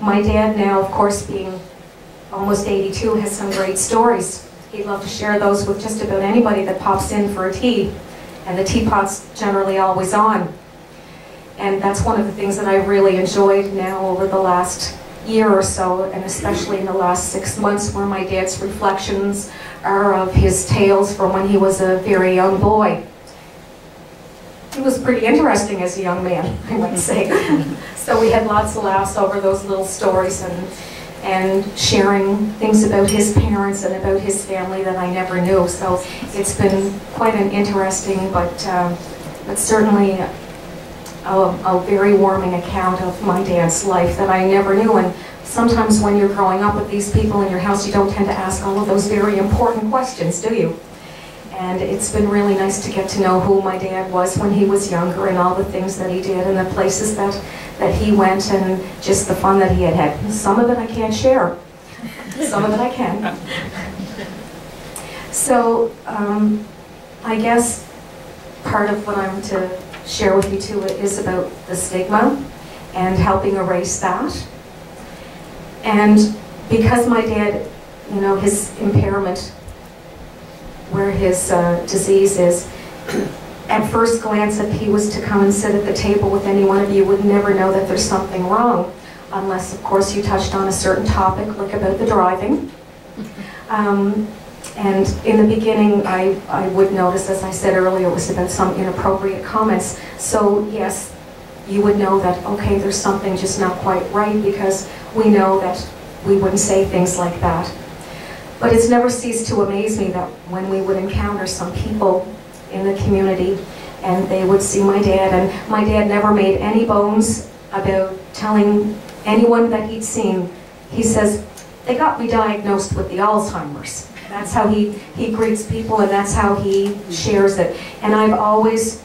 My dad now, of course, being almost 82, has some great stories. He'd love to share those with just about anybody that pops in for a tea, and the teapot's generally always on. And that's one of the things that I've really enjoyed now over the last year or so, and especially in the last 6 months, where my dad's reflections are of his tales from when he was a very young boy. He was pretty interesting as a young man, I might say. So we had lots of laughs over those little stories and sharing things about his parents and about his family that I never knew. So it's been quite an interesting, but certainly a very warming account of my dad's life that I never knew. And sometimes when you're growing up with these people in your house, you don't tend to ask all of those very important questions, do you? And it's been really nice to get to know who my dad was when he was younger, and all the things that he did, and the places that he went, and just the fun that he had had. Some of it I can't share. Some of it I can. So I guess part of what I'm to share with you too is about the stigma and helping erase that. And because my dad, you know, his impairment, where his disease is, at first glance, if he was to come and sit at the table with any one of you, would never know that there's something wrong, unless, of course, you touched on a certain topic, like about the driving. And in the beginning, I would notice, as I said earlier, it was about some inappropriate comments. So yes, you would know that, okay, there's something just not quite right, because we know that we wouldn't say things like that. But it's never ceased to amaze me that when we would encounter some people in the community and they would see my dad, and my dad never made any bones about telling anyone that he'd seen. He says, they got me diagnosed with the Alzheimer's. That's how he greets people, and that's how he shares it. And I've always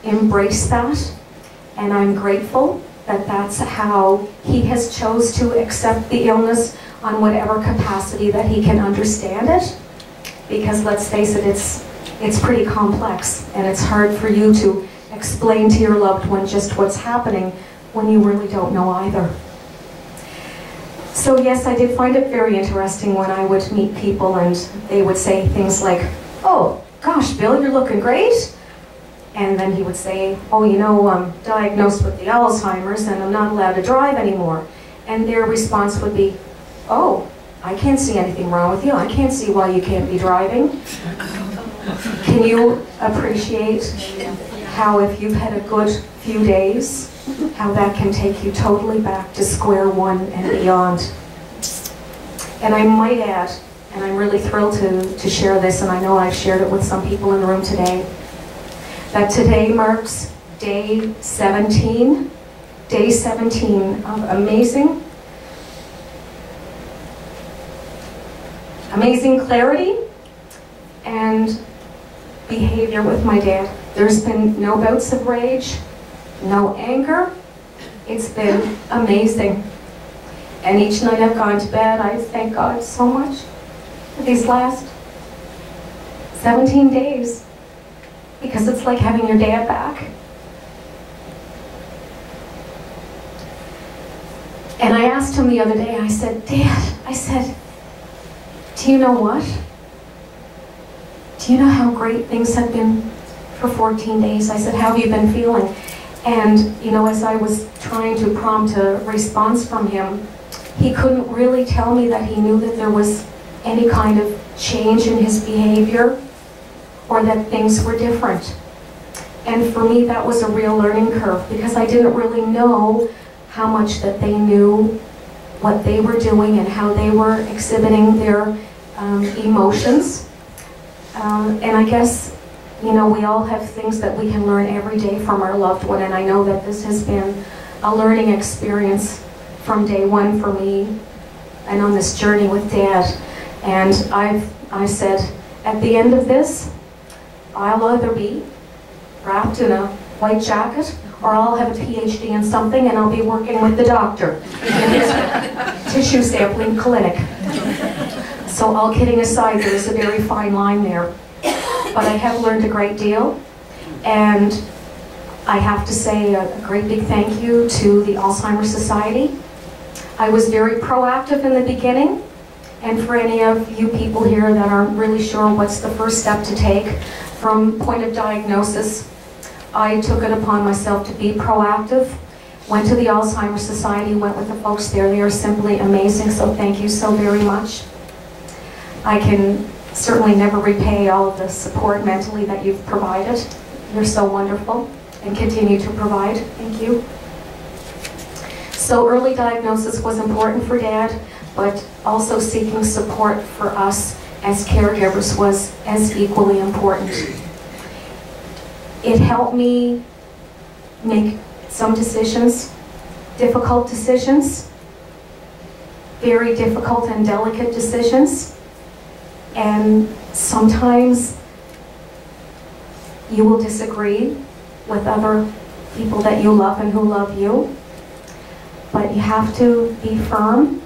embraced that, and I'm grateful that that's how he has chose to accept the illness on whatever capacity that he can understand it. Because let's face it, it's pretty complex, and it's hard for you to explain to your loved one just what's happening when you really don't know either. So yes, I did find it very interesting when I would meet people and they would say things like, oh gosh, Bill, you're looking great. And then he would say, oh, you know, I'm diagnosed with the Alzheimer's and I'm not allowed to drive anymore. And their response would be, oh, I can't see anything wrong with you. I can't see why you can't be driving. Can you appreciate how if you've had a good few days, how that can take you totally back to square one and beyond? And I might add, and I'm really thrilled to share this, and I know I've shared it with some people in the room today, that today marks day 17 of amazing clarity and behavior with my dad. There's been no bouts of rage, no anger. It's been amazing. And each night I've gone to bed, I thank God so much for these last 17 days, because it's like having your dad back. And I asked him the other day, I said, Dad, I said, do you know what? Do you know how great things have been for 14 days? I said, how have you been feeling? And, you know, as I was trying to prompt a response from him, he couldn't really tell me that he knew that there was any kind of change in his behavior or that things were different. And for me, that was a real learning curve, because I didn't really know how much that they knew what they were doing and how they were exhibiting their emotions. And I guess, you know, we all have things that we can learn every day from our loved one, and I know that this has been a learning experience from day one for me and on this journey with Dad. And I said, at the end of this, I'll either be wrapped in a white jacket, or I'll have a PhD in something and I'll be working with the doctor in his tissue sampling clinic. So all kidding aside, there is a very fine line there. But I have learned a great deal, and I have to say a great big thank you to the Alzheimer Society I was very proactive in the beginning, and for any of you people here that aren't really sure what's the first step to take from point of diagnosis, I took it upon myself to be proactive. Went to the Alzheimer Society, went with the folks there. They are simply amazing, so thank you so very much. I can certainly never repay all of the support mentally that you've provided. You're so wonderful and continue to provide. Thank you. So early diagnosis was important for Dad, but also seeking support for us as caregivers was as equally important. It helped me make some decisions, difficult decisions, very difficult and delicate decisions, and sometimes you will disagree with other people that you love and who love you, but you have to be firm,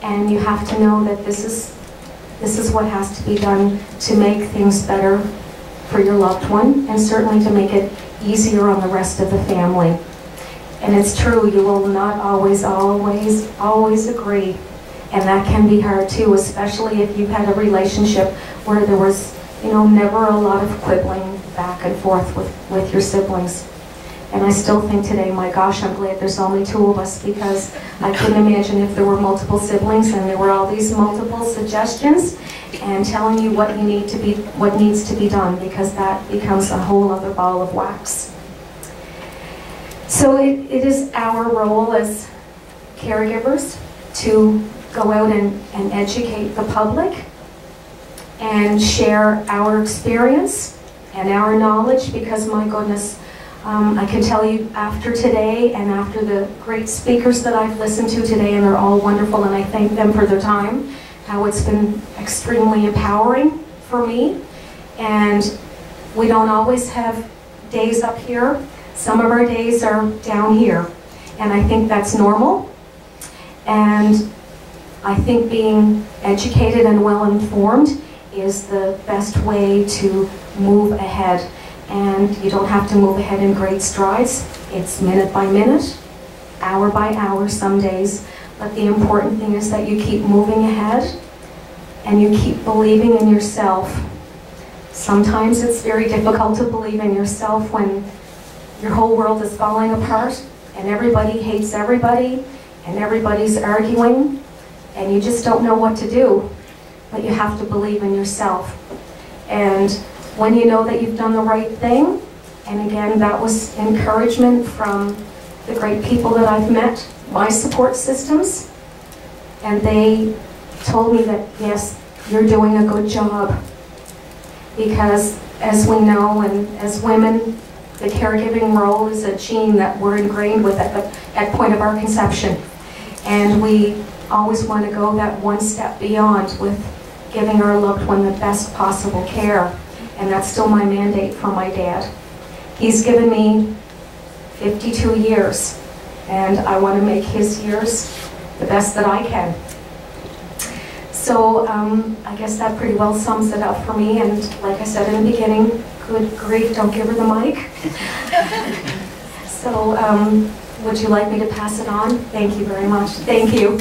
and you have to know that this is what has to be done to make things better for your loved one, and certainly to make it easier on the rest of the family. And it's true, you will not always agree, and that can be hard too, especially if you've had a relationship where there was, never a lot of quibbling back and forth with your siblings. And I still think today, my gosh, I'm glad there's only 2 of us, because I couldn't imagine if there were multiple siblings and there were all these multiple suggestions and telling you what needs to be done, because that becomes a whole other ball of wax. So it is our role as caregivers to go out and educate the public and share our experience and our knowledge, because my goodness, I can tell you after today and after the great speakers that I've listened to today, and they're all wonderful and I thank them for their time, how it's been extremely empowering for me. And we don't always have days up here. Some of our days are down here, and I think that's normal. And I think being educated and well informed is the best way to move ahead. And you don't have to move ahead in great strides. It's minute by minute, hour by hour some days. But the important thing is that you keep moving ahead and you keep believing in yourself. Sometimes it's very difficult to believe in yourself when your whole world is falling apart and everybody hates everybody and everybody's arguing and you just don't know what to do. But you have to believe in yourself. And when you know that you've done the right thing, and again, that was encouragement from the great people that I've met, my support systems, and they told me that, yes, you're doing a good job. Because as we know, and as women, the caregiving role is a gene that we're ingrained with at point of our conception. And we always want to go that one step beyond with giving our loved one the best possible care. And that's still my mandate from my dad. He's given me 52 years, and I want to make his years the best that I can. So I guess that pretty well sums it up for me, and like I said in the beginning, good grief, don't give her the mic. So would you like me to pass it on? Thank you very much. Thank you.